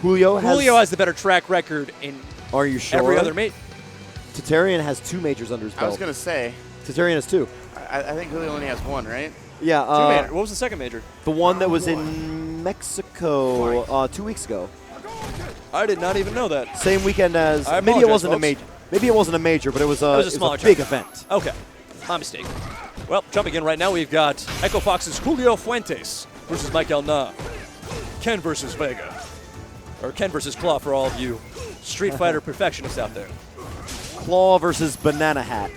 Julio has the better track record in Are you sure? every other mate. Tatarian has 2 majors under his belt. I was going to say. Tatarian has 2. I think Julio only has 1, right? Yeah. 2 major. What was the second major? The one that was in Mexico 2 weeks ago. I did not even know that. Same weekend as maybe it wasn't a major. Maybe it wasn't a major, but it was a smaller big event. Okay, my mistake. Well, jumping in right now, we've got Echo Fox's Julio Fuentes versus Mike Na. Ken versus Vega. Or Ken versus Claw for all of you Street Fighter perfectionists out there. Claw versus Banana Hat.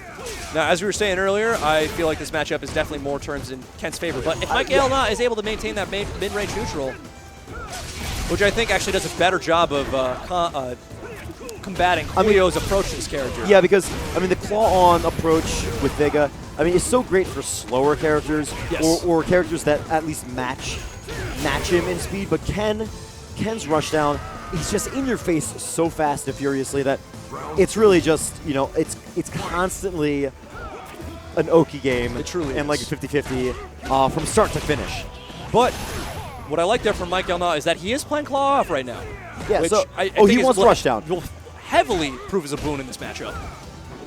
Now, as we were saying earlier, I feel like this matchup is definitely more turns in Ken's favor. But if Mike Na is able to maintain that mid-range neutral, which I think actually does a better job of combating Julio's approach to this character. Yeah, because, I mean, the claw-on approach with Vega, I mean, it's so great for slower characters or characters that at least match him in speed. But Ken's rush down, he's just in your face so fast and furiously that it's really just, you know, it's constantly an Oki game. It truly and is. Like a 50-50 from start to finish. But what I like there from Mike Na is that he is playing claw off right now. Yeah, which so I think he wants rush down. Will heavily prove as a boon in this matchup.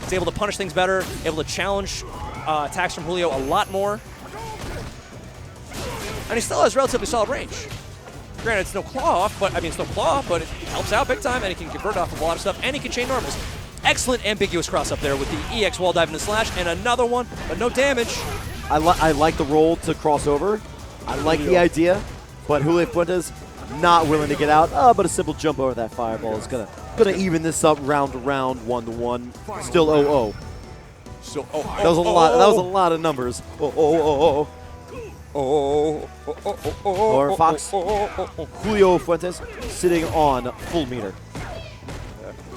He's able to punish things better, able to challenge attacks from Julio a lot more. And he still has relatively solid range. Granted, it's no claw off, but it's no claw, but it helps out big time, and he can convert off of a lot of stuff, and he can chain normals. Excellent ambiguous cross up there with the EX wall dive and the slash, and another one, but no damage. I like the roll to cross over. I like the idea, but Julio Fuentes not willing to get out. But a simple jump over that fireball is gonna even this up round to round, 1-1. Still 0-0. So that was a lot. That was a lot of numbers. Or Fox Julio Fuentes sitting on full meter.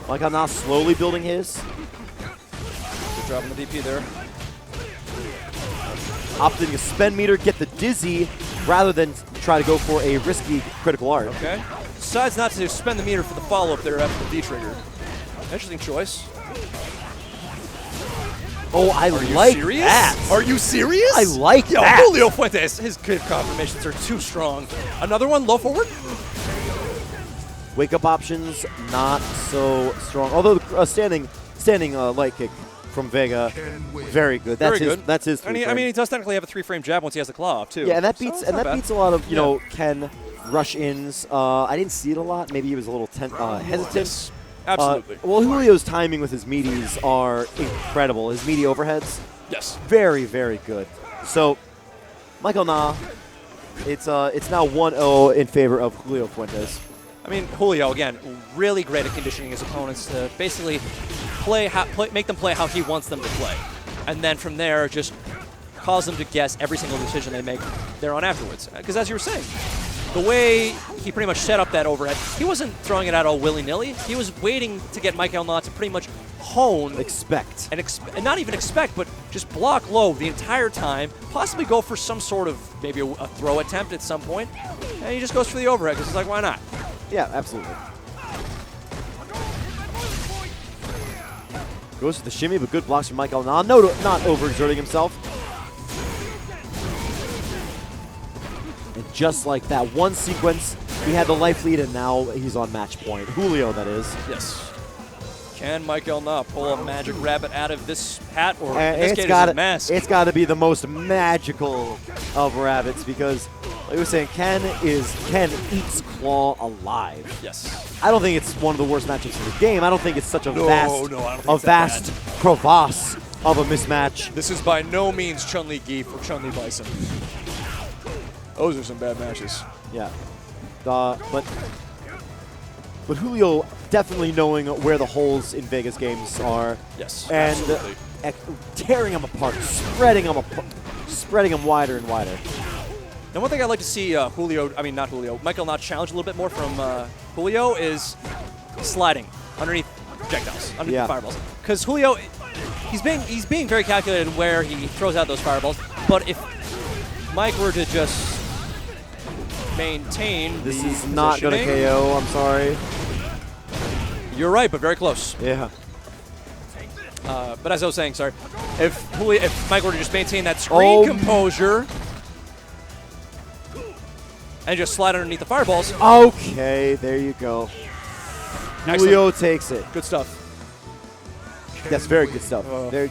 Like I'm now slowly building his. Good job on the DP there. Opting to spend meter, get the dizzy, rather than try to go for a risky critical art. Okay. Decides not to spend the meter for the follow-up there after the D-trigger. Interesting choice. Oh, I like that. Are you serious? I like that. Julio Fuentes, his good confirmations are too strong. Another one, low forward. Wake-up options, not so strong. Although standing light kick from Vega, very good. That's That's his. I mean, he does technically have a 3-frame jab once he has the claw off too. Yeah, and that beats beats a lot of know Ken rush-ins. I didn't see it a lot. Maybe he was a little hesitant. Yes, absolutely. Well, Julio's timing with his meaties are incredible. His meaty overheads, yes, very, very good. So, Michael Na, it's now 1-0 in favor of Julio Fuentes. I mean, Julio, again, really great at conditioning his opponents to basically make them play how he wants them to play. And then from there, just cause them to guess every single decision they make there on afterwards. Because as you were saying, the way he pretty much set up that overhead, he wasn't throwing it out all willy-nilly. He was waiting to get Michael Na to pretty much hone. Expect. And not even expect, but just block low the entire time, possibly go for some sort of maybe a throw attempt at some point, and he just goes for the overhead because he's like, why not? Yeah, absolutely. Goes to the shimmy, but good blocks from Michael Na. No, not overexerting himself. And just like that, one sequence, he had the life lead, and now he's on match point. Julio, that is. Yes. Can Michael Na pull a magic rabbit out of this hat, or in this case, a mask? It's got to be the most magical of rabbits because, like we were saying, Ken eats Claw alive. Yes. I don't think it's one of the worst matchups in the game. I don't think it's such a I don't think vast crevasse of a mismatch. This is by no means Chun-Li Gi for Chun-Li Bison. Those are some bad matches. Yeah. But Julio definitely knowing where the holes in Vega's games are. Yes, and absolutely. Tearing them apart, spreading them wider and wider. Now, one thing I'd like to see Michael Na challenge a little bit more from Julio is sliding underneath projectiles, underneath the fireballs. Because Julio, he's being very calculated where he throws out those fireballs. But if Mike were to just maintain this is not going to KO, I'm sorry. You're right, but very close. Yeah. But as I was saying, sorry, if Mike were to just maintain that screen composure, and just slide underneath the fireballs. Okay, there you go. Julio takes it. Good stuff. That's very good stuff. Very good